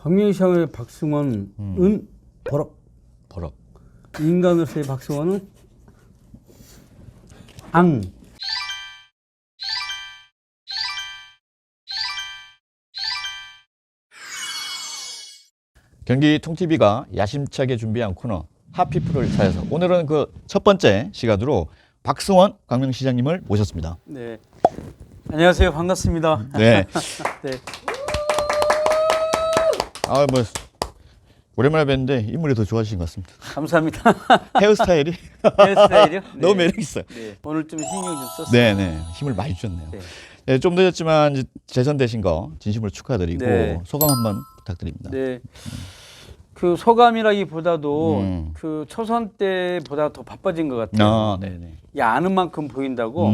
박명희의 박승원은 버럭. 버럭. 인간으로서의 박승원은 앙. 경기 통TV가 야심차게 준비한 코너 하피프를 찾아서 오늘은 그 첫 번째 시간으로 박승원 광명시장님을 모셨습니다. 네. 안녕하세요. 반갑습니다. 네. 네. 뭐 오랜만에 뵀는데 인물이 더 좋아지신 것 같습니다. 감사합니다. 헤어스타일이 헤어스타일이요? 네. 너무 매력 있어요. 네. 오늘 좀 신경 좀 썼어요. 네네, 힘을 많이 주셨네요. 네. 네, 좀 늦었지만 이제 재선되신 거 진심으로 축하드리고 네. 소감 한번 부탁드립니다. 네. 그 소감이라기보다도 음. 그 초선 때보다 더 바빠진 것 같아요. 아, 네네. 야, 아는 만큼 보인다고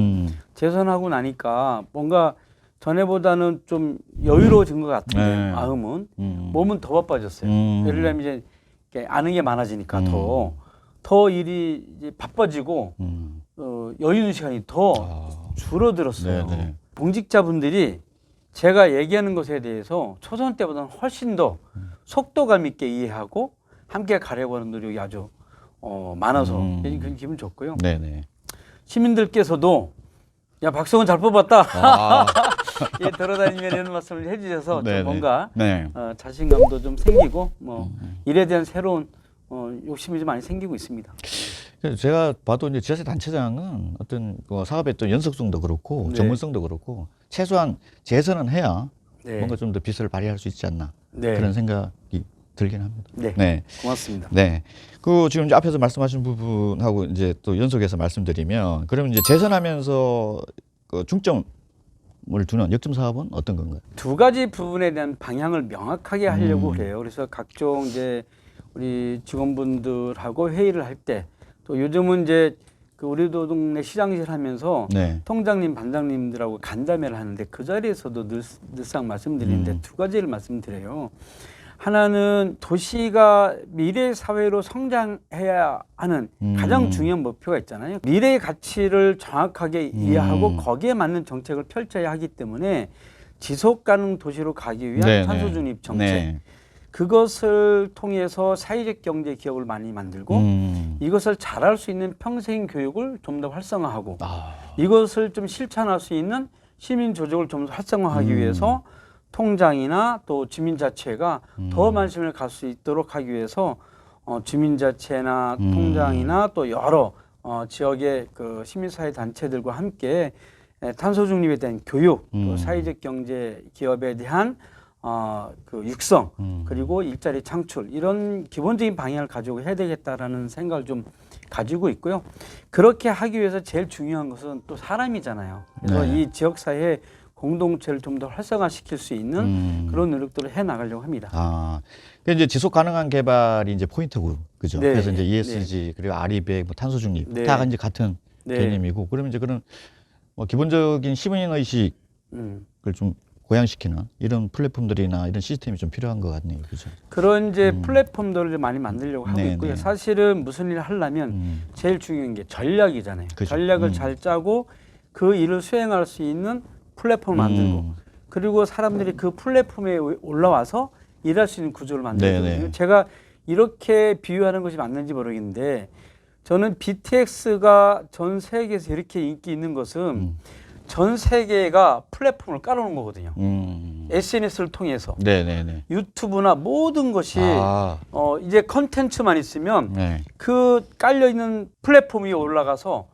재선하고 나니까 뭔가 전에보다는 좀 여유로워진 것 같은데 네. 마음은 몸은 더 바빠졌어요. 예를 들면 이제 이렇게 아는 게 많아지니까 더 일이 이제 바빠지고 여유 있는 시간이 더 줄어들었어요. 네네. 공직자분들이 제가 얘기하는 것에 대해서 초선 때보다는 훨씬 더 속도감 있게 이해하고 함께 가려고 하는 노력이 아주 많아서 그런 기분 좋고요. 네네. 시민들께서도 야, 박성원 잘 뽑았다. 아, 예, 돌아다니면 이런 말씀을 해주셔서 좀 네네. 뭔가 네. 자신감도 좀 생기고 뭐 일에 대한 새로운 욕심이 좀 많이 생기고 있습니다. 그래서 제가 봐도 이제 지자체 단체장은 어떤 그 사업의 또 연속성도 그렇고 네. 전문성도 그렇고 최소한 재선은 해야 네. 뭔가 좀 더 빛을 발휘할 수 있지 않나 네. 그런 생각이 들긴 합니다. 네. 네. 고맙습니다. 네. 그 지금 이제 앞에서 말씀하신 부분하고 이제 또 연속해서 말씀드리면 그러면 이제 재선하면서 그 중점을 두는 역점 사업은 어떤 건가요? 두 가지 부분에 대한 방향을 명확하게 하려고 그래요. 그래서 각종 이제 우리 직원분들하고 회의를 할 때 또 요즘은 이제 그 우리도 동네 시장실 하면서 네. 통장님, 반장님들하고 간담회를 하는데 그 자리에서도 늘상 말씀드리는데 두 가지를 말씀드려요. 하나는 도시가 미래 사회로 성장해야 하는 가장 중요한 목표가 있잖아요. 미래의 가치를 정확하게 이해하고 거기에 맞는 정책을 펼쳐야 하기 때문에 지속 가능 도시로 가기 위한 네네. 탄소 중립 정책. 네. 그것을 통해서 사회적 경제 기업을 많이 만들고 이것을 잘할 수 있는 평생 교육을 좀 더 활성화하고 이것을 좀 실천할 수 있는 시민 조직을 좀 더 활성화하기 위해서 통장이나 또 주민자치회가 더 관심을 갈 수 있도록 하기 위해서 주민자치회나 통장이나 또 여러 지역의 그 시민사회 단체들과 함께 탄소 중립에 대한 교육, 또 사회적 경제 기업에 대한 그 육성 그리고 일자리 창출 이런 기본적인 방향을 가지고 해야 되겠다라는 생각을 좀 가지고 있고요. 그렇게 하기 위해서 제일 중요한 것은 또 사람이잖아요. 그래서 네. 이 지역사회 공동체를 좀 더 활성화시킬 수 있는 그런 노력들을 해 나가려고 합니다. 그 이제 지속 가능한 개발이 이제 포인트고, 그죠? 네. 그래서 이제 ESG 그리고 RE100, 뭐 탄소 중립 네. 다 이제 같은 네. 개념이고, 그러면 이제 그런 뭐 기본적인 시민 의식을 좀 고양시키는 이런 플랫폼들이나 이런 시스템이 좀 필요한 것 같네요, 그죠? 그런 이제 플랫폼들을 많이 만들려고 하고 네, 있고요. 네. 사실은 무슨 일을 하려면 제일 중요한 게 전략이잖아요. 그죠. 전략을 잘 짜고 그 일을 수행할 수 있는 플랫폼을 만들고 그리고 사람들이 그 플랫폼에 올라와서 일할 수 있는 구조를 만들거든요. 네, 네. 제가 이렇게 비유하는 것이 맞는지 모르겠는데 저는 BTS가 전 세계에서 이렇게 인기 있는 것은 전 세계가 플랫폼을 깔아놓은 거거든요. SNS를 통해서 네네네. 유튜브나 모든 것이 이제 컨텐츠만 있으면 네. 그 깔려있는 플랫폼 위에 올라가서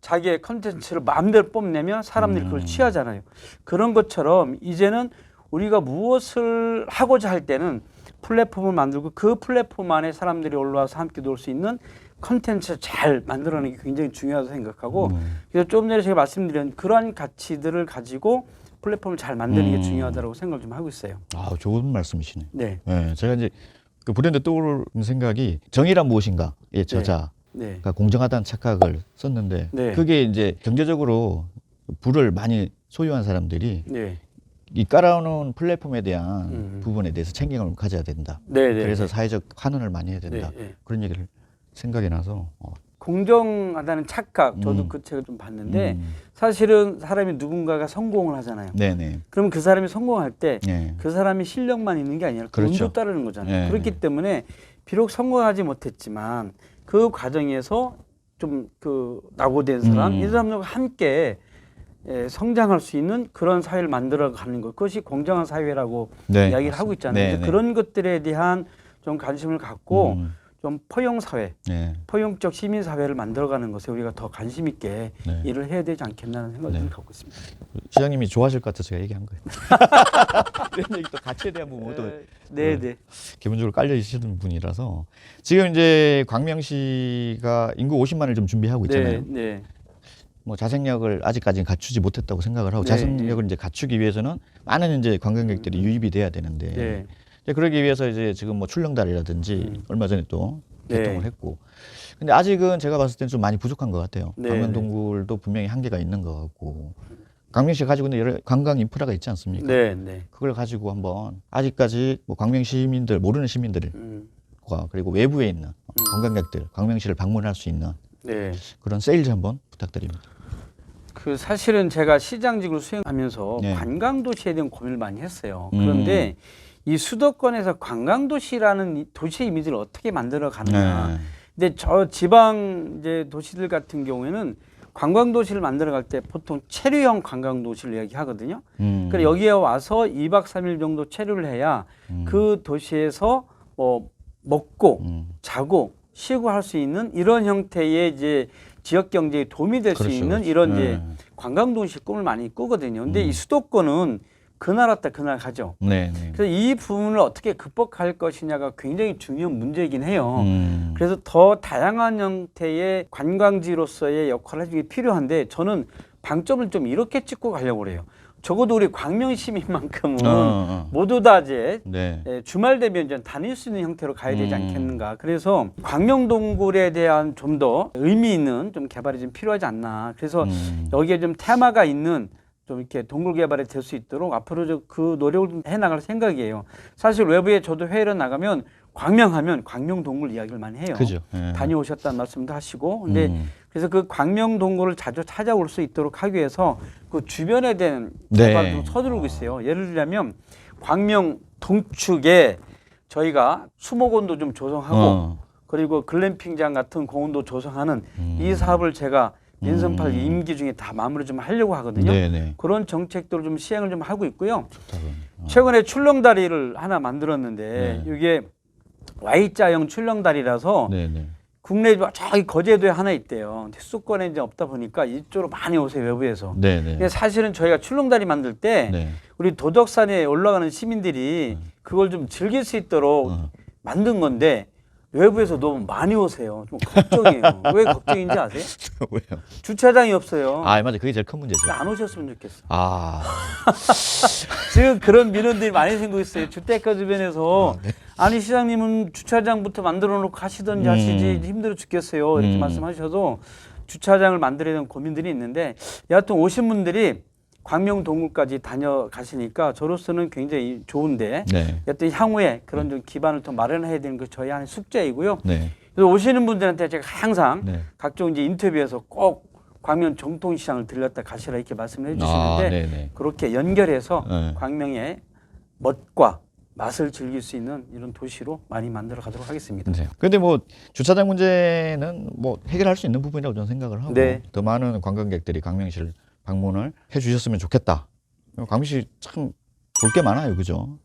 자기의 컨텐츠를 마음대로 뽐내면 사람들이 그걸 취하잖아요. 그런 것처럼 이제는 우리가 무엇을 하고자 할 때는 플랫폼을 만들고 그 플랫폼 안에 사람들이 올라와서 함께 놀 수 있는 컨텐츠를 잘 만들어내는 게 굉장히 중요하다고 생각하고 그래서 좀 전에 제가 말씀드린 그러한 가치들을 가지고 플랫폼을 잘 만드는 게 중요하다고 생각을 좀 하고 있어요. 좋은 말씀이시네. 네. 네, 제가 이제 그 브랜드 떠오르는 생각이 정의란 무엇인가의 저자가 네. 공정하다는 착각을 썼는데 네. 그게 이제 경제적으로 부를 많이 소유한 사람들이 네. 이 깔아놓은 플랫폼에 대한 부분에 대해서 책임을 가져야 된다. 네. 네. 그래서 사회적 환원을 많이 해야 된다. 네. 네. 그런 얘기를 생각이 나서 공정하다는 착각, 저도 그 책을 좀 봤는데 사실은 사람이 누군가가 성공을 하잖아요. 네네. 그러면 그 사람이 성공할 때 그 네. 사람이 실력만 있는 게 아니라 그 그렇죠. 운도 따르는 거잖아요. 네. 그렇기 때문에 비록 성공하지 못했지만 그 과정에서 좀 그 낙오된 사람, 이 사람들과 함께 성장할 수 있는 그런 사회를 만들어가는 것, 그것이 공정한 사회라고 네, 이야기를 맞습니다. 하고 있잖아요. 네, 그래서 네. 그런 것들에 대한 좀 관심을 갖고 좀 포용 사회, 네. 포용적 시민 사회를 만들어가는 것에 우리가 더 관심 있게 네. 일을 해야 되지 않겠나는 생각을 네. 갖고 있습니다. 시장님이 좋아하실 것 같아서 제가 얘기한 거예요. 이런 얘기 또 가치에 대한 부분도 네. 기본적으로 깔려 있으시는 분이라서 지금 이제 광명시가 인구 50만을 좀 준비하고 있잖아요. 네. 뭐 자생력을 아직까지는 갖추지 못했다고 생각을 하고 네, 자생력을 이제 갖추기 위해서는 많은 이제 관광객들이 유입이 돼야 되는데 네. 이제 그러기 위해서 이제 지금 뭐 출렁다리라든지 얼마 전에 또 네. 개통을 했고 근데 아직은 제가 봤을 때는 좀 많이 부족한 것 같아요. 네. 광명동굴도 분명히 한계가 있는 것 같고 광명시가 가지고 있는 여러 관광 인프라가 있지 않습니까? 네. 그걸 가지고 한번 아직까지 뭐 광명 시민들 모르는 시민들과 그리고 외부에 있는 관광객들 광명시를 방문할 수 있는 네. 그런 세일즈 한번 부탁드립니다. 그 사실은 제가 시장직을 수행하면서 네. 관광도시에 대한 고민을 많이 했어요. 그런데 이 수도권에서 관광도시라는 이 도시의 이미지를 어떻게 만들어 가느냐. 네. 근데 저 지방 이제 도시들 같은 경우에는 관광도시를 만들어 갈 때 보통 체류형 관광도시를 이야기하거든요. 그러니까 여기에 와서 2박 3일 정도 체류를 해야 그 도시에서 먹고 자고 쉬고 할 수 있는 이런 형태의 이제 지역 경제에 도움이 될 수 그렇죠, 있는 그렇죠. 이런 이제 관광도시 꿈을 많이 꾸거든요. 근데 이 수도권은 그날 왔다 그날 가죠. 네. 그래서 이 부분을 어떻게 극복할 것이냐가 굉장히 중요한 문제이긴 해요. 음. 그래서 더 다양한 형태의 관광지로서의 역할을 해주기 필요한데 저는 방점을 좀 이렇게 찍고 가려고 그래요. 적어도 우리 광명 시민만큼은 모두 다 이제 네. 주말 되면 이제 다닐 수 있는 형태로 가야 되지 않겠는가. 그래서 광명동굴에 대한 좀 더 의미 있는 좀 개발이 좀 필요하지 않나. 그래서 여기에 좀 테마가 있는 좀 이렇게 동굴 개발이 될 수 있도록 앞으로 그 노력을 좀 해나갈 생각이에요. 사실 외부에 저도 회의를 나가면 광명하면 광명동굴 이야기를 많이 해요. 그죠. 네. 다녀오셨다는 말씀도 하시고. 근데 그래서 그 광명동굴을 자주 찾아올 수 있도록 하기 위해서 그 주변에 대한 개발을 좀 서두르고 있어요. 예를 들자면 광명 동축에 저희가 수목원도 좀 조성하고 그리고 글램핑장 같은 공원도 조성하는 이 사업을 제가 민선8기 임기 중에 다 마무리 좀 하려고 하거든요. 네네. 그런 정책들을 좀 시행을 좀 하고 있고요. 최근에 출렁다리를 하나 만들었는데 이게 Y자형 출렁다리라서 네네. 국내에 저기 거제도에 하나 있대요. 근데 수도권에 이제 없다 보니까 이쪽으로 많이 오세요, 외부에서. 네네. 근데 사실은 저희가 출렁다리 만들 때 네. 우리 도덕산에 올라가는 시민들이 그걸 좀 즐길 수 있도록 만든 건데 외부에서 너무 많이 오세요. 좀 걱정이에요. 왜 걱정인지 아세요? 왜요? 주차장이 없어요. 아, 맞아. 그게 제일 큰 문제죠. 안 오셨으면 좋겠어. 아. 지금 그런 민원들이 많이 생기고 있어요. 주택가 주변에서 아니 시장님은 주차장부터 만들어 놓고 하시던지 하시지 힘들어 죽겠어요. 이렇게 말씀하셔도 주차장을 만들어야 되는 고민들이 있는데 여하튼 오신 분들이 광명동굴까지 다녀가시니까 저로서는 굉장히 좋은데 네. 여하튼 향후에 그런 좀 기반을 더 마련해야 되는 것이 저희 하나의 숙제이고요. 네. 그래서 오시는 분들한테 제가 항상 네. 각종 이제 인터뷰에서 꼭 광명 정통시장을 들렸다 가시라 이렇게 말씀을 해주시는데 네네. 그렇게 연결해서 네. 광명의 멋과 맛을 즐길 수 있는 이런 도시로 많이 만들어 가도록 하겠습니다. 네. 근데 뭐 주차장 문제는 뭐 해결할 수 있는 부분이라고 저는 생각을 하고 네. 더 많은 관광객들이 광명시를 방문을 해 주셨으면 좋겠다. 광명시 참 볼 게 많아요. 그죠?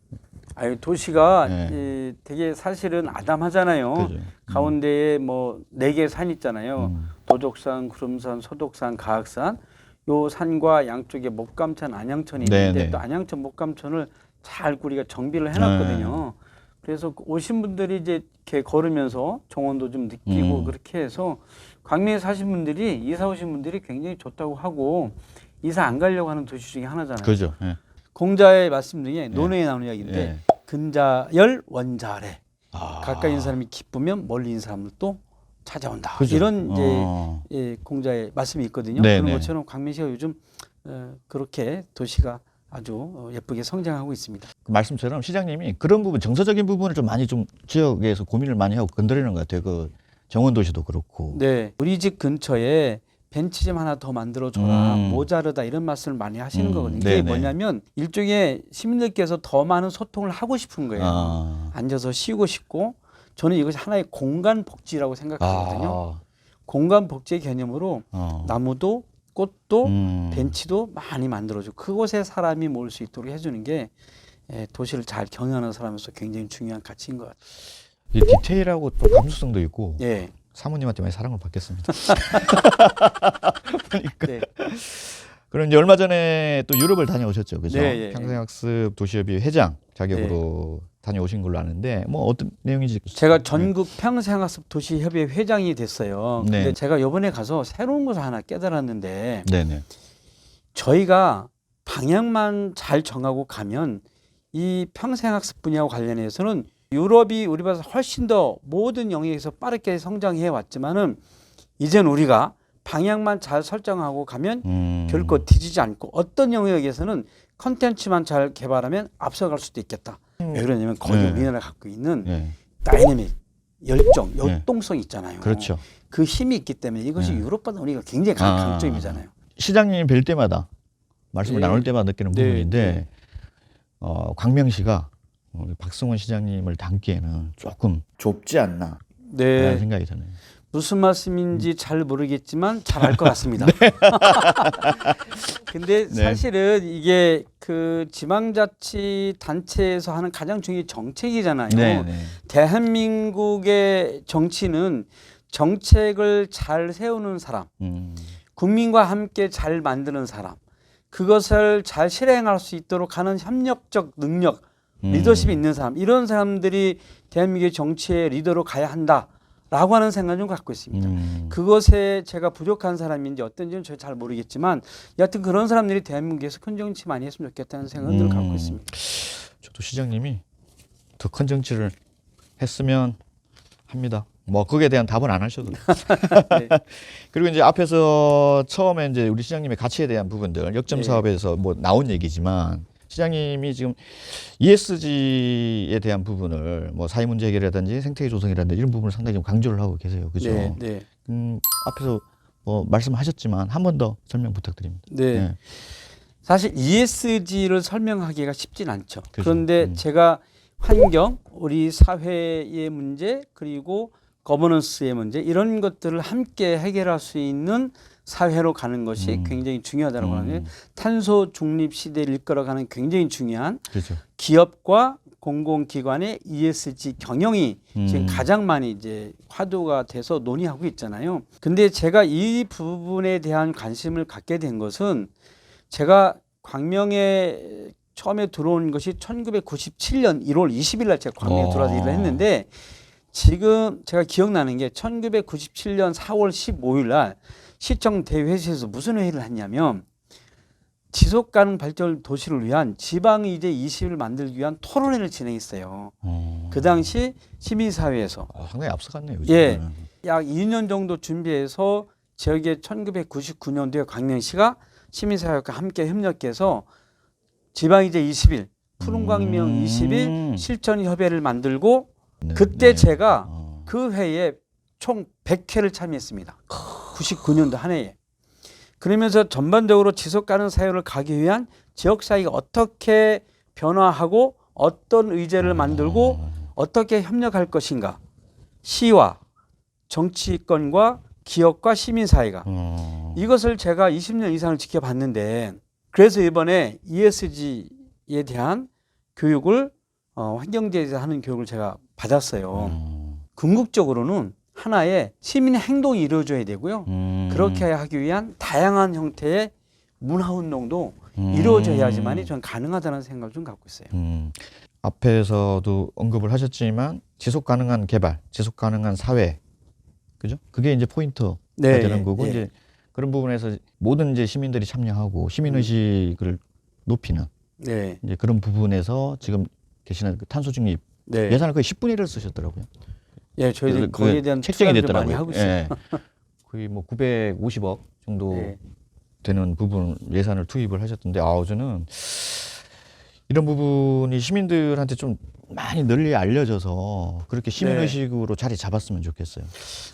아유, 도시가 네. 되게 사실은 아담하잖아요. 그죠. 가운데에 뭐 4개의 산 있잖아요. 도적산, 구름산, 소독산, 가악산. 요 산과 양쪽에 목감천, 안양천이 있는데 네네. 또 안양천, 목감천을 잘 우리가 정비를 해놨거든요. 그래서 오신 분들이 이제 이렇게 걸으면서 정원도 좀 느끼고 그렇게 해서 광명에 사신 분들이 이사 오신 분들이 굉장히 좋다고 하고 이사 안 가려고 하는 도시 중에 하나잖아요. 그죠. 네. 공자의 말씀 중에 논어에 나오는 이야기인데 네. 근자열 원자래. 아. 가까이 있는 사람이 기쁘면 멀리 있는 사람들도 찾아온다. 그죠. 이런 이제 공자의 말씀이 있거든요. 네, 그런 네. 것처럼 광명시가 요즘 그렇게 도시가 아주 예쁘게 성장하고 있습니다. 그 말씀처럼 시장님이 그런 부분 정서적인 부분을 좀 많이 좀 지역에서 고민을 많이 하고 건드리는 것 같아요. 그 정원도시도 그렇고. 네, 우리 집 근처에 벤치점 하나 더 만들어줘라, 모자르다 이런 말씀을 많이 하시는 거거든요. 이게 네네. 뭐냐면 일종의 시민들께서 더 많은 소통을 하고 싶은 거예요. 앉아서 쉬고 싶고, 저는 이것이 하나의 공간 복지라고 생각하거든요. 공간 복지의 개념으로 나무도 꽃도 벤치도 많이 만들어주고 그곳에 사람이 모일 수 있도록 해주는 게 도시를 잘 경영하는 사람으로서 굉장히 중요한 가치인 것 같아요. 이 디테일하고 또 감수성도 있고 예. 사모님한테 많이 사랑을 받겠습니다. 그러니까. 네. 그럼 이제 얼마 전에 또 유럽을 다녀오셨죠, 그죠? 네, 예, 평생학습 도시협의 회장 자격으로 다녀오신 걸로 아는데 뭐 어떤 내용인지. 제가 전국 평생학습 도시협의 회장이 됐어요. 네. 근데 제가 이번에 가서 새로운 것을 하나 깨달았는데 네네. 저희가 방향만 잘 정하고 가면 이 평생학습 분야와 관련해서는 유럽이 우리보다 훨씬 더 모든 영역에서 빠르게 성장해 왔지만은 이제는 우리가 방향만 잘 설정하고 가면 결코 뒤지지 않고 어떤 영역에서는 컨텐츠만 잘 개발하면 앞서갈 수도 있겠다. 왜 그러냐면 거기 우리나라가 갖고 있는 다이내믹, 열정, 역동성 있잖아요. 그렇죠. 그 힘이 있기 때문에 이것이 유럽보다 우리가 굉장히 강점이잖아요. 시장님 뵐 때마다 말씀을 나눌 때마다 느끼는 부분인데 광명시가 우리 박승원 시장님을 담기에는 조금 좁지 않나 라는 생각이 드네요. 무슨 말씀인지 잘 모르겠지만 잘 알 것 같습니다. 근데 사실은 이게 그 지방자치 단체에서 하는 가장 중요한 정책이잖아요. 대한민국의 정치는 정책을 잘 세우는 사람, 국민과 함께 잘 만드는 사람, 그것을 잘 실행할 수 있도록 하는 협력적 능력, 리더십이 있는 사람, 이런 사람들이 대한민국의 정치의 리더로 가야 한다라고 하는 생각을 좀 갖고 있습니다. 그것에 제가 부족한 사람인지 어떤지는 저 잘 모르겠지만 여하튼 그런 사람들이 대한민국에서 큰 정치 많이 했으면 좋겠다는 생각을 갖고 있습니다. 저도 시장님이 더 큰 정치를 했으면 합니다. 뭐 거기에 대한 답은 안 하셔도 돼요. 네. 그리고 이제 앞에서 처음에 이제 우리 시장님의 가치에 대한 부분들 역점 사업에서 뭐 나온 얘기지만 시장님이 지금 ESG에 대한 부분을 뭐 사회 문제 해결이라든지 생태계 조성이라든지 이런 부분을 상당히 좀 강조를 하고 계세요. 그죠? 앞에서 뭐 말씀하셨지만 한 번 더 설명 부탁드립니다. 네. 사실 ESG를 설명하기가 쉽진 않죠. 그런데 제가 환경, 우리 사회의 문제, 그리고 거버넌스의 문제 이런 것들을 함께 해결할 수 있는 사회로 가는 것이 굉장히 중요하다고 하는 탄소 중립 시대를 이끌어가는 굉장히 중요한 기업과 공공기관의 ESG 경영이 지금 가장 많이 이제 화두가 돼서 논의하고 있잖아요. 근데 제가 이 부분에 대한 관심을 갖게 된 것은 제가 광명에 처음에 들어온 것이 1997년 1월 20일 날 제가 광명에 들어와서 일을 했는데 지금 제가 기억나는 게 1997년 4월 15일 날 시청 대회에서 무슨 회의를 했냐면 지속가능 발전 도시를 위한 지방의제 20을 만들기 위한 토론회를 진행했어요. 그 당시 시민사회에서 상당히 앞서갔네요. 예, 약 2년 정도 준비해서 지역에 1999년도에 광명시가 시민사회와 함께 협력해서 지방의제 20일, 푸른광명 20일 실천협의회를 만들고 그때 제가 그 회의에 총 100회를 참여했습니다. 99년도 한 해에. 그러면서 전반적으로 지속가능 사회를 가기 위한 지역사회가 어떻게 변화하고 어떤 의제를 만들고 어떻게 협력할 것인가. 시와 정치권과 기업과 시민사회가. 이것을 제가 20년 이상을 지켜봤는데 그래서 이번에 ESG에 대한 교육을 환경제에 대해서 하는 교육을 제가 받았어요. 궁극적으로는 하나의 시민 행동이 이루어져야 되고요. 그렇게 하기 위한 다양한 형태의 문화운동도 이루어져야지만이 저는 가능하다는 생각을 좀 갖고 있어요. 앞에서도 언급을 하셨지만 지속 가능한 개발, 지속 가능한 사회, 그죠? 그게 이제 포인트가 되는 거고 이제 그런 부분에서 모든 이제 시민들이 참여하고 시민 의식을 높이는 이제 그런 부분에서 지금 계시는 그 탄소 중립 예산을 거의 10분의 1을 쓰셨더라고요. 예, 저희들 거기에 대한 책정이 됐더라고요. 많이 하고 있어요. 거의 뭐 950억 정도 되는 부분 예산을 투입을 하셨던데, 저는 이런 부분이 시민들한테 좀 많이 널리 알려져서 그렇게 시민의식으로 자리 잡았으면 좋겠어요.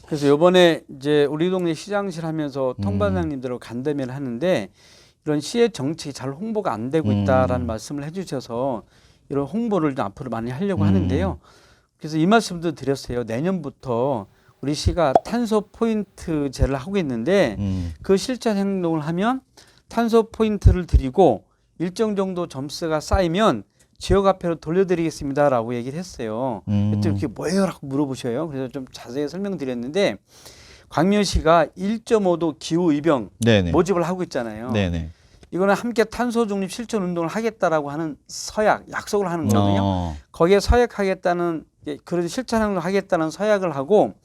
그래서 이번에 이제 우리 동네 시장실 하면서 통반장님들하고 간담회를 하는데 이런 시의 정책이 잘 홍보가 안 되고 있다라는 말씀을 해주셔서 이런 홍보를 좀 앞으로 많이 하려고 하는데요. 그래서 이 말씀도 드렸어요. 내년부터 우리 시가 탄소 포인트제를 하고 있는데 그 실천 행동을 하면 탄소 포인트를 드리고 일정 정도 점수가 쌓이면 지역 화폐로 돌려드리겠습니다라고 얘기를 했어요. 그때 이렇게 뭐예요라고 물어보셔요. 그래서 좀 자세히 설명드렸는데 광명시가 1.5도 기후 의병 네네. 모집을 하고 있잖아요. 네네. 이거는 함께 탄소 중립 실천 운동을 하겠다라고 하는 서약, 약속을 하는 거거든요. 거기에 서약하겠다는 그런 실천 행동을 하겠다는 서약을 하고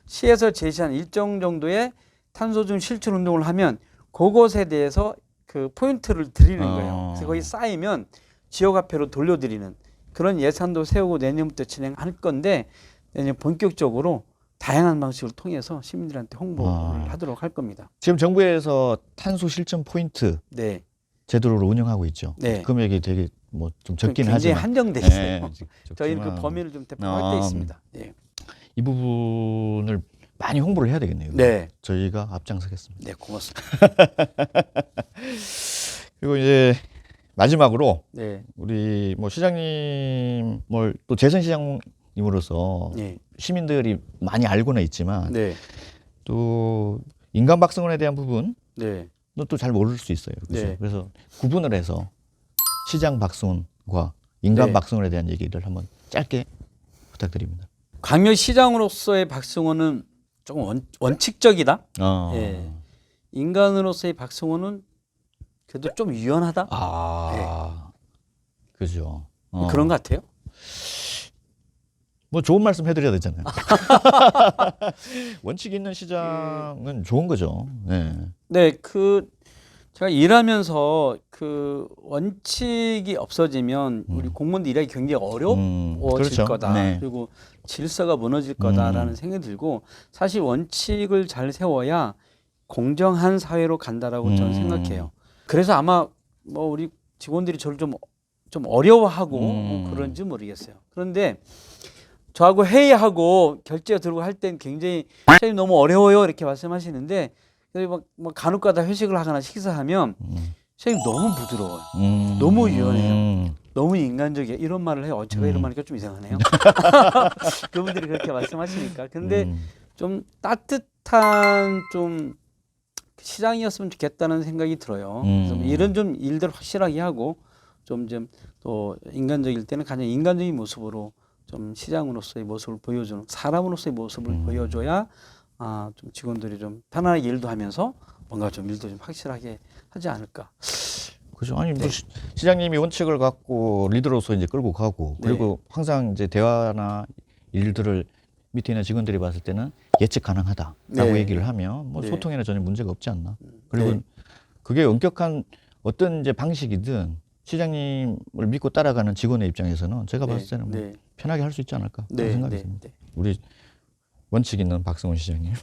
시에서 제시한 일정 정도의 탄소 중립 실천 운동을 하면 그것에 대해서 그 포인트를 드리는 거예요. 그래서 거기 쌓이면 지역화폐로 돌려드리는 그런 예산도 세우고 내년부터 진행할 건데 내년 본격적으로 다양한 방식을 통해서 시민들한테 홍보를 하도록 할 겁니다. 지금 정부에서 탄소 실천 포인트 네. 제도를 운영하고 있죠. 네. 금액이 되게 뭐 좀 적긴 굉장히 하지만 한정돼 있어요. 네, 저희는 그 범위를 좀 확대해 있습니다. 네. 이 부분을 많이 홍보를 해야 되겠네요. 네. 저희가 앞장서겠습니다. 네, 고맙습니다. 그리고 이제 마지막으로 네. 우리 뭐 시장님 뭘 또 재선 시장님으로서 네. 시민들이 많이 알고는 있지만 네. 또 인간 박성원에 대한 부분은 네. 또 잘 모를 수 있어요. 그렇죠? 네. 그래서 구분을 해서 시장 박성원과 인간 네. 박성원에 대한 얘기를 한번 짧게 부탁드립니다. 광역시장으로서의 박승호는 조금 원칙적이다. 예. 인간으로서의 박승호는 그래도 좀 유연하다. 그죠. 그런 것 같아요. 뭐 좋은 말씀 해드려야 되잖아요. 원칙 있는 시장은 좋은 거죠. 네. 네, 그 제가 일하면서 그 원칙이 없어지면 우리 공무원들 일하기 굉장히 어려워질 그렇죠. 거다. 네. 그리고 질서가 무너질 거다라는 생각이 들고 사실 원칙을 잘 세워야 공정한 사회로 간다라고 저는 생각해요. 그래서 아마 뭐 우리 직원들이 저를 좀 어려워하고 뭐 그런지 모르겠어요. 그런데 저하고 회의하고 결제 들고 할 땐 굉장히 선생님 너무 어려워요 이렇게 말씀하시는데 막 간혹가다 회식을 하거나 식사하면 선생님 너무 부드러워요. 너무 유연해요. 너무 인간적이에요. 이런 말을 해요. 제가 이런 말하니까 좀 이상하네요. 그분들이 그렇게 말씀하시니까. 근데 좀 따뜻한 좀 시장이었으면 좋겠다는 생각이 들어요. 그래서 이런 좀 일들 확실하게 하고 좀 또 인간적일 때는 가장 인간적인 모습으로 좀 시장으로서의 모습을 보여주는 사람으로서의 모습을 보여줘야 좀 직원들이 좀 편안하게 일도 하면서 뭔가 좀 일도 좀 확실하게 하지 않을까. 그죠. 아니 뭐 시장님이 원칙을 갖고 리더로서 이제 끌고 가고 그리고 항상 이제 대화나 일들을 밑에 있는 직원들이 봤을 때는 예측 가능하다라고 얘기를 하면 뭐 소통에는 전혀 문제가 없지 않나. 그리고 그게 엄격한 어떤 이제 방식이든 시장님을 믿고 따라가는 직원의 입장에서는 제가 봤을 때는 뭐 편하게 할 수 있지 않을까 그런 생각이 듭니다. 우리 원칙 있는 박성원 시장님.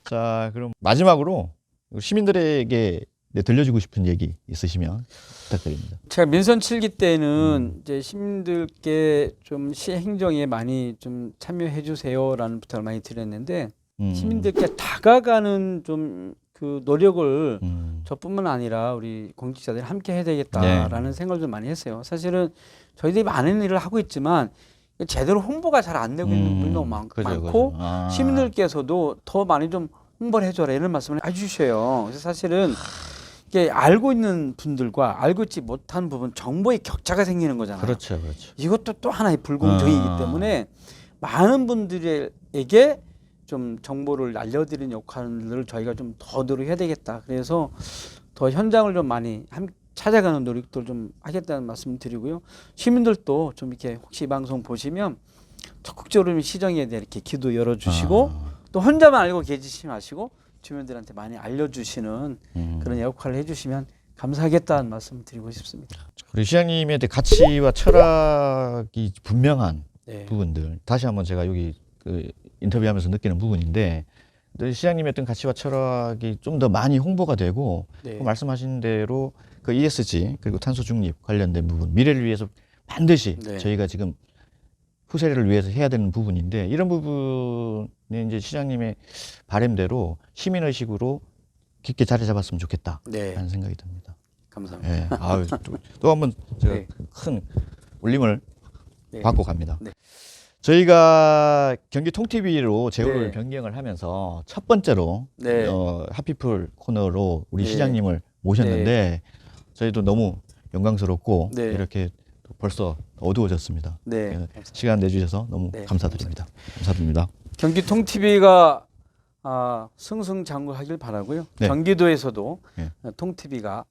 자, 그럼 마지막으로 시민들에게 들려주고 싶은 얘기 있으시면 부탁드립니다. 제가 민선 7기 때는 이제 시민들께 좀 시 행정에 많이 좀 참여해 주세요라는 부탁을 많이 드렸는데 시민들께 다가가는 좀 그 노력을 저뿐만 아니라 우리 공직자들이 함께 해야 되겠다라는 생각을 좀 많이 했어요. 사실은 저희들이 많은 일을 하고 있지만 제대로 홍보가 잘 안 되고 있는 분이 너무 많고 시민들께서도 더 많이 좀 홍보를 해줘라 이런 말씀을 해주셔요. 그래서 사실은 이게 알고 있는 분들과 알고 있지 못한 부분 정보의 격차가 생기는 거잖아요. 그렇죠, 그렇죠. 이것도 또 하나의 불공정이기 때문에 많은 분들에게 좀 정보를 알려드리는 역할을 저희가 좀 더더욱 해야 되겠다. 그래서 더 현장을 좀 많이 찾아가는 노력들 좀 하겠다는 말씀 드리고요. 시민들도 좀 이렇게 혹시 이 방송 보시면 적극적으로 시정에 대해 이렇게 기도 열어주시고 또 혼자만 알고 계시지 마시고 주민들한테 많이 알려주시는 그런 역할을 해주시면 감사하겠다는 말씀 드리고 싶습니다. 우리 시장님에 대해 가치와 철학이 분명한 부분들 다시 한번 제가 여기 그 인터뷰하면서 느끼는 부분인데 시장님의 어떤 가치와 철학이 좀 더 많이 홍보가 되고 말씀하신 대로 그 ESG 그리고 탄소 중립 관련된 부분, 미래를 위해서 반드시 네. 저희가 지금 후세를 위해서 해야 되는 부분인데, 이런 부분이 이제 시장님의 바람대로 시민의식으로 깊게 자리 잡았으면 좋겠다라는 네. 생각이 듭니다. 감사합니다. 예. 아유, 또 한번 제가 네. 큰 울림을 네. 받고 갑니다. 네. 저희가 경기 통TV로 제도를 네. 변경을 하면서 첫 번째로 네. 하피플 코너로 우리 네. 시장님을 모셨는데 저희도 너무 영광스럽고 네. 이렇게 벌써 어두워졌습니다. 네. 예, 시간 내주셔서 너무 네. 감사드립니다. 감사드립니다. 경기통 TV가 승승장구하길 바라고요. 네. 경기도에서도 네. 통 TV가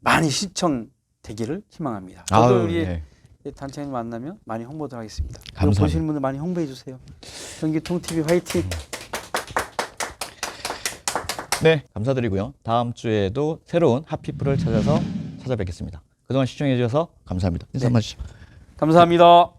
많이 시청되기를 희망합니다. 아유, 저도 우리 네. 단체님 만나면 많이 홍보도 하겠습니다. 감사합니다. 보시는 분들 많이 홍보해 주세요. 경기통 TV 화이팅. 네, 감사드리고요. 다음 주에도 새로운 하피플을 찾아서 찾아뵙겠습니다. 그동안 시청해 주셔서 감사합니다. 인사 한번 주시죠. 감사합니다.